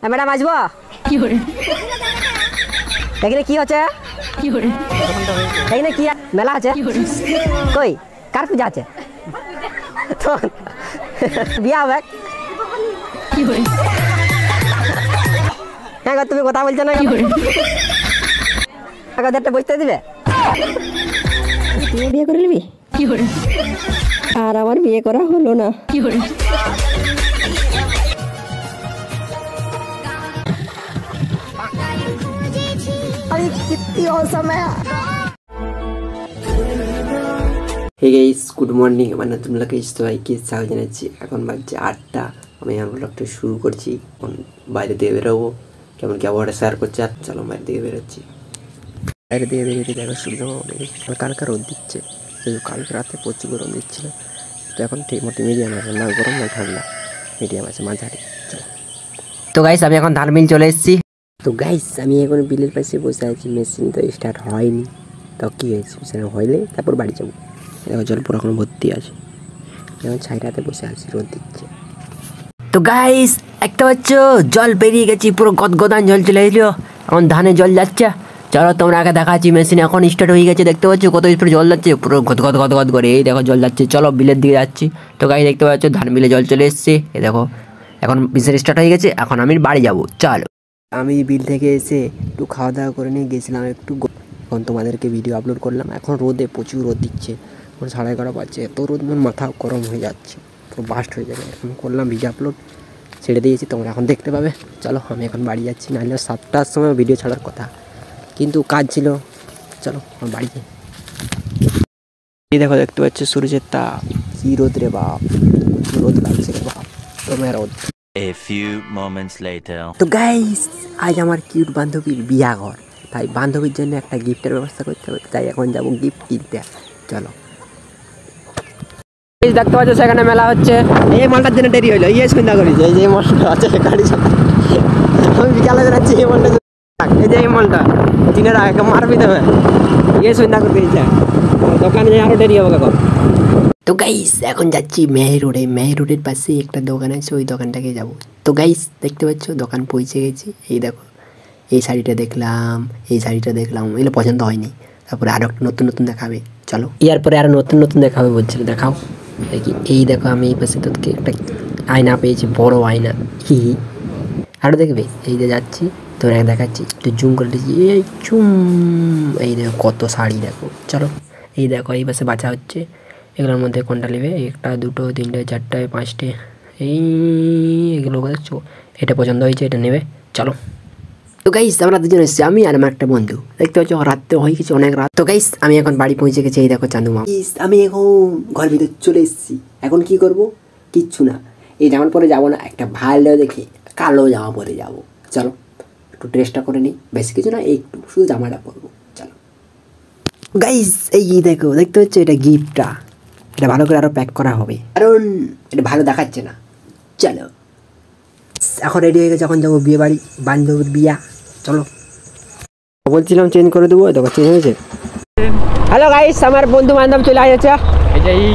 Madam আসবো এখানে কি হচ্ছে এখানে কি মেলা আছে কই কার পূজা আছে বিয়া হবে হ্যাঁ তুমি কথা বলছো না একটা বুঝতে দিবে তুই বিয়ে করে নিবি আর আমার বিয়ে করা হলো না হে গাইস গুড মর্নিং আমার নতুন ব্লগে সবাইকে স্বাগত জানাচ্ছি। এখন বাজছে 8টা। আমি আমার ব্লগটা শুরু করছি। এখন বাইরে দিয়ে বেরোবো, কেমন কি আবহাওয়াটা শেয়ার করছি। আর চলো বাইরে দিকে বেরোচ্ছি। বাইরে দিয়ে বেরিয়ে দেখো সূর্য কালকে রোদ দিচ্ছে, কিন্তু কালকে রাতে প্রচুর গরম দিচ্ছিল। তো এখন ঠিক মতো মিডিয়াম আছে, না গরম না ঠান্ডা, মিডিয়াম আছে, মাঝারি। তো গাইস আমি এখন ধান মিল চলে এসেছি। তো গাইস আমি এখন বিলের পাশে বসে আছি, মেশিন তো স্টার্ট হয়নি। তো কী হয়েছে সেটা হইলে তারপর বাড়ি যাবো। দেখো জল পুরো এখন ভর্তি আছে, যেমন ছাইটাতে বসে আছি, রোদ দিচ্ছে। তো গাইস একটা হচ্ছে জল বেরিয়ে গেছি, পুরো গদগদান জল চলে এলো। এখন ধানে জল যাচ্ছে, চলো তোমরা আগে দেখাচ্ছি। মেশিন এখন স্টার্ট হয়ে গেছে, দেখতে পাচ্ছ কত স্পিড জল যাচ্ছে, পুরো গদগদ গদগদ করে। এই দেখো জল যাচ্ছে, চলো বিলের দিকে যাচ্ছি। তো গাইস দেখতে পাচ্ছ ধান মিলে জল চলে এসছে। এই দেখো এখন মেশিন স্টার্ট হয়ে গেছে, এখন আমি বাড়ি যাবো। চলো আমি বিল থেকে এসে একটু খাওয়া দাওয়া করে নিয়ে গেছিলাম একটু, এখন তোমাদেরকে ভিডিও আপলোড করলাম। এখন রোদে প্রচুর রোদ দিচ্ছে, এখন 11:30 বাজছে, এত রোদ মানে মাথা গরম হয়ে যাচ্ছে, পুরো বাস্ট হয়ে যাবে। এখন করলাম ভিডিও আপলোড, ছেড়ে দিয়েছি, তোমরা এখন দেখতে পাবে। চলো আমি এখন বাড়ি যাচ্ছি, নাহলে 7টার সময় ভিডিও ছাড়ার কথা, কিন্তু কাজ ছিল। চলো আমার বাড়ি যাই। এই দেখো দেখতে পাচ্ছ সূর্যের তাপ, কি রোদ রে বাপ, রোদ লাগছে রে বাপ, তোমার রোদ। A few moments later. তো গাইস আজ আমার কিউট বান্ধবীর বিয়া ঘর, তাই বান্ধবীর জন্য একটা গিফটের ব্যবস্থা করতে হবে, তাই এখন যাবো গিফট কিনতে। চলো দেখতে পাচ্ছ সেখানে মেলা হচ্ছে। এই মালটার জন্য দেরি হইলো, ইয়ে চিন্তা করি এই যে মালটা আছে গাড়ি চালা, আমি বিকালে যাচ্ছি। এই মালটা এই যে এই মালটা চিনে রাখ, মারবি দেবে, ইয়ে চিন্তা করতে ইচ্ছা, দোকানে যাই আরো দেরি হবে কখন। তো গাইস এখন যাচ্ছি মেহের রোডে, মেহের রোডের পাশে একটা দোকান আছে, ওই দোকানটাকে যাবো। তো গাইস দেখতে পাচ্ছ দোকান পৌঁছে গেছি। এই দেখো এই শাড়িটা দেখলাম, এই শাড়িটা দেখলাম, এগুলো পছন্দ হয়নি। তারপরে আরও একটা নতুন নতুন দেখাবে, চলো ইয়ার পরে আরও নতুন নতুন দেখাবে বলছিল, দেখাও দেখি। এই দেখো আমি এই পাশে তোকে একটা আয়না পেয়েছি, বড় আয়না, হি আরও দেখবে। এই যে যাচ্ছি, তোর দেখাচ্ছি, একটু জুম করে দিচ্ছি, এই চুম। এই দেখো কত শাড়ি দেখো, চলো এই দেখো এই পাশে বাঁচা হচ্ছে। এগুলোর মধ্যে কোনটা নেবে, একটা দুটো তিনটে চারটে পাঁচটে, এইগুলো দেখছো, এটা পছন্দ হয়েছে, এটা নেবে, চলো। তো গাইস আমরা দুজন এসেছি, আমি আর আমার একটা বন্ধু, দেখতে পাচ্ছ রাত্রে হয়ে গেছে, অনেক রাত। তো গাইস আমি এখন বাড়ি পৌঁছে গেছি। এই দেখো চান্দুমা, আমি এখন ঘর ভিতরে চলে এসেছি। এখন কি করব, কিচ্ছু না, এই জামা পরে যাবো না, একটা ভালো দেখে কালো জামা পরে যাব। চলো একটু ড্রেসটা করে নিই, বেশি কিছু না, একটু শুধু জামাটা পরবো। চলো গাইস এই দেখো দেখতে পাচ্ছ এটা গিফটটা, এটা ভালো করে আরো প্যাক করা হবে, কারণ এটা ভালো দেখাচ্ছে না। চলো এখন রেডি হয়ে গেছে, এখন যাবো বিয়ে বাড়ি, বান্ধবীর বিয়া। চলো বলছিলাম চেঞ্জ করে দেবো, দেখো চেঞ্জ হয়েছে। হ্যালো গাইস আমার বন্ধু বান্ধব চলে আসছে,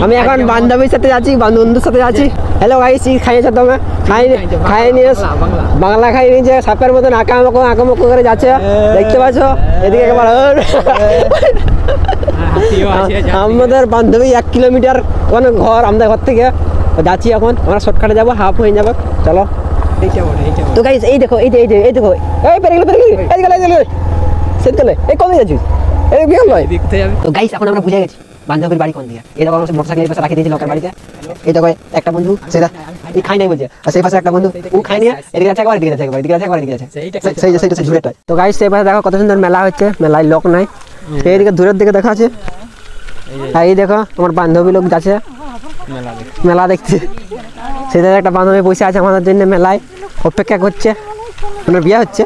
আমি এখন বান্ধবীর সাথে যাচ্ছি, বন্ধুর সাথে যাচ্ছি। হ্যালো গাইস কি খাইয়েছে তোমরা, খাইয়ে নিয়ে বাংলা খাইয়ে নিয়েছে, সাপের মতন আঁকামুকো করে যাচ্ছে, দেখতে পাচ্ছ। এদিকে একবার আমাদের বান্ধবী 1 কিলোমিটার কোনো ঘর, আমাদের ঘর থেকে যাচ্ছি। এখন আমরা শর্টকাটে যাবো, হাফ হয়ে যাবো। চলো তো গাইস এই দেখো এই যে এই যে এই দেখো, এই পেরে গেল সেট গেলে, এই কোথায় যাচ্ছিস, এই বিয়ে ভাই দেখতে যাবে। তো গাইস এখন আমরা বুঝে গেছি বান্ধবীর বাড়ি কোন দিকে। এই দেখো আমরা মোটরসাইকেল এই পাশে রাখি দিয়েছি লোকের বাড়িতে। এই দেখো একটা বন্ধু সেটা এই খাই নাই বলছে, আর সেই পাশে একটা বন্ধু ও খাই নিয়ে এদিকে যাচ্ছে, একবার এদিকে যাচ্ছে, একবার এদিকে যাচ্ছে, একবার এদিকে যাচ্ছে, সেইটা ঝুড়েটা। তো গাইস সেই পাশে দেখো কত সুন্দর মেলা হচ্ছে, মেলায় লোক নাই, এইদিকে দূরের দিকে দেখা আছে। আর এই দেখো আমার বান্ধবী লোক যাচ্ছে মেলা দেখতে, সেটা একটা বান্ধবী বসে আছে আমাদের জন্য মেলায় অপেক্ষা করছে, ওনার বিয়ে হচ্ছে।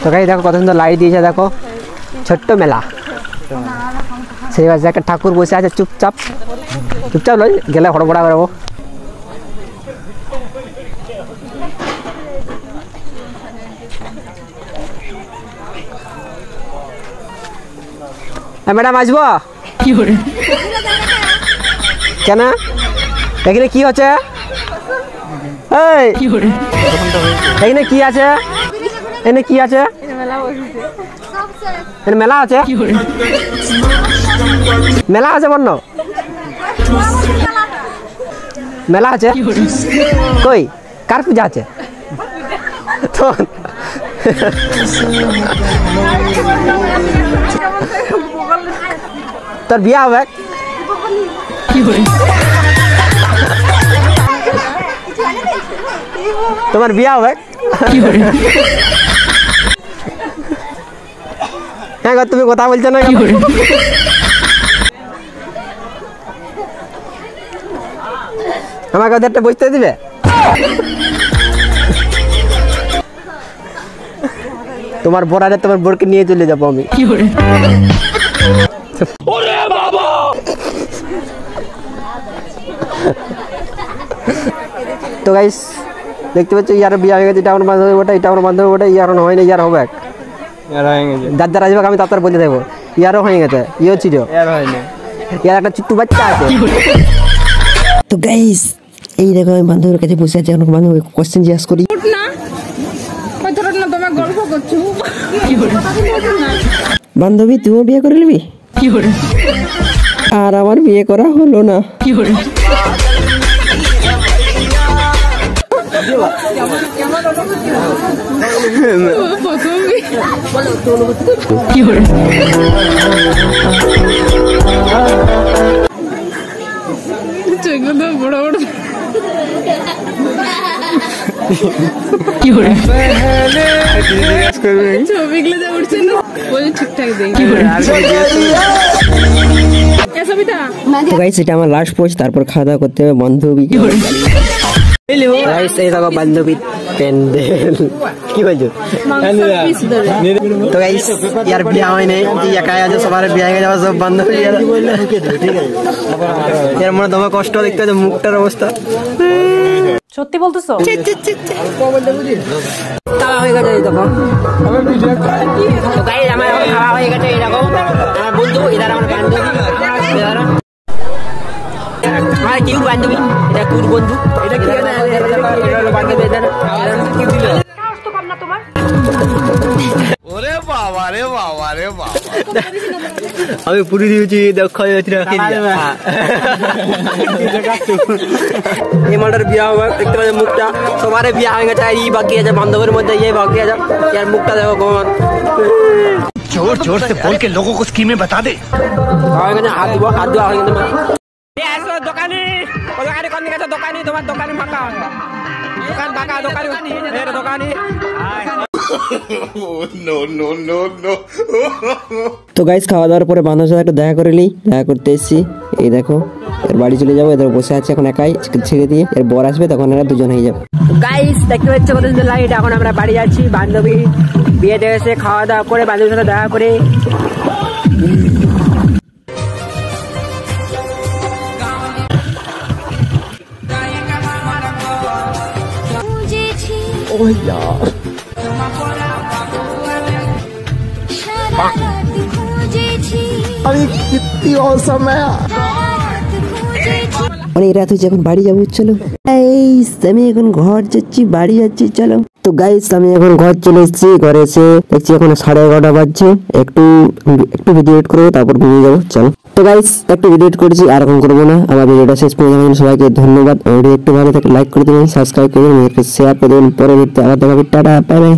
তো গাইস দেখো কত সুন্দর লাইট দিয়েছে, দেখো ছোট্ট মেলা। সেই পাশে একটা ঠাকুর বসে আছে চুপচাপ, চুপচাপ নয় গেলে হড়বড়া করবো। ম্যাডাম আসবো কেন, এখানে কি হচ্ছে, এই এখানে কি আছে? এখানে কি আছে? এখানে মেলা আছে? মেলা আছে বন্য? মেলা আছে? কই কার পূজা আছে? তোর বিয়া হবে? তোমার বিয়া হবে? হ্যাঁ তুমি কথা বলছো না? আমাকে ওদেরটা বুঝতে দিবে? তোমার বড়ারে তোমার বোরকে নিয়ে চলে যাবো আমি। তো গাইস দেখতে পাচ্ছ ইয়ার বিয়ে হয়ে গেছে, এটা আমার বান্ধবী ওটা, এটা আমার বান্ধবী ওটা, ইয়ার হয় না, ইয়ার হবে যার যার আসবে আমি তার বলে দেবো ইয়ারও হয়ে গেছে, ইয়েও ছিল ইয়ার একটা ছোট্ট বাচ্চা আছে। তো গাইস এই দেখো আমি বান্ধবীর কাছে বসে আছি, এখন বান্ধবী কোশ্চেন জিজ্ঞাসা করি। বান্ধবী তুইও বিয়ে করে নিবি? আর আমার বিয়ে করা হলো না। বড় বড় ছবিগুলো যা উঠছে না ওই ঠিকঠাক দেখি। তো গাইস এটা আমার লাস্ট পোস্ট, তারপর খাওয়া দাওয়া করতে হবে। বান্ধবী গাইস এই দেখো বান্ধবী প্যান্ডেল কি বলছো? তো গাইস ইয়ার বিয়ে হয় নাই, একাই আছে, সবার বিয়ে হয়ে যাবে সব বান্ধবী। এর মনে তোমার কষ্ট দেখতে হচ্ছে মুখটার অবস্থা। সত্যি বলতেছো? খাওয়া হয়ে গেছে এই দেখো, আমার খাওয়া হয়ে গেছে এই দেখো, আমার বন্ধু এদার আমার বান্ধবী, আমার কিউ বান্ধবী, এটা কুর বন্ধু, এটা কি বান্ধবী এদার কি দিল। আমি পুরি দিয়েছি দেখো এই মালটার বিয়া হবে, দেখতে পাচ্ছি মুখটা সবার বিয়া হয়ে গেছে, এই বাকি আছে বান্ধবের মধ্যে এই বাকি আছে, আর মুখটা দেখো কমান जोर जोर से बोल के लोगों को स्कीमें बता दे। হাত ধোয়া হয়ে গেছে। দোকানি দোকানি কোন দিকে? দোকানি তোমার দোকানি ফাঁকা, দোকান ফাঁকা, দোকানি দোকানি। তো গাইস খাওয়া দাওয়ার পরে বান্ধবের সাথে একটা দেখা করে নিই, দেখা করতে এসেছি। এই দেখো এর বাড়ি চলে যাবো, এদের বসে আছে এখন একাই, ছেড়ে দিয়ে এর বর আসবে তখন এরা দুজন হয়ে যাবে। গাইস দেখতে পাচ্ছ কত সুন্দর লাইট, এখন আমরা বাড়ি যাচ্ছি বান্ধবী বিয়েতে এসে খাওয়া দাওয়া করে বান্ধবীর সাথে দেখা করে। অনেক রাত হয়েছে, এখন বাড়ি যাবো, চলো। আমি এখন ঘর যাচ্ছি, বাড়ি যাচ্ছি, চলো। তো গাইস আমি এখন ঘর চলে এসেছি, ঘরে এসে দেখছি এখন 11:30 বাজছে, একটু ভিডিও এডিট করবো, তারপর ঘুমিয়ে যাবো, চলো। তো গাইস একটু ভিডিও এডিট করেছি, আর এখন করবো না। আমার ভিডিওটা শেষ পর্যন্ত সবাইকে ধন্যবাদ। ভিডিও একটু ভালো থাকে লাইক করে দেবেন, সাবস্ক্রাইব করে দেবেন, শেয়ার করে দেবেন। পরে ভিডিওতে আবার দেখা হবে, টাটা, বাই বাই।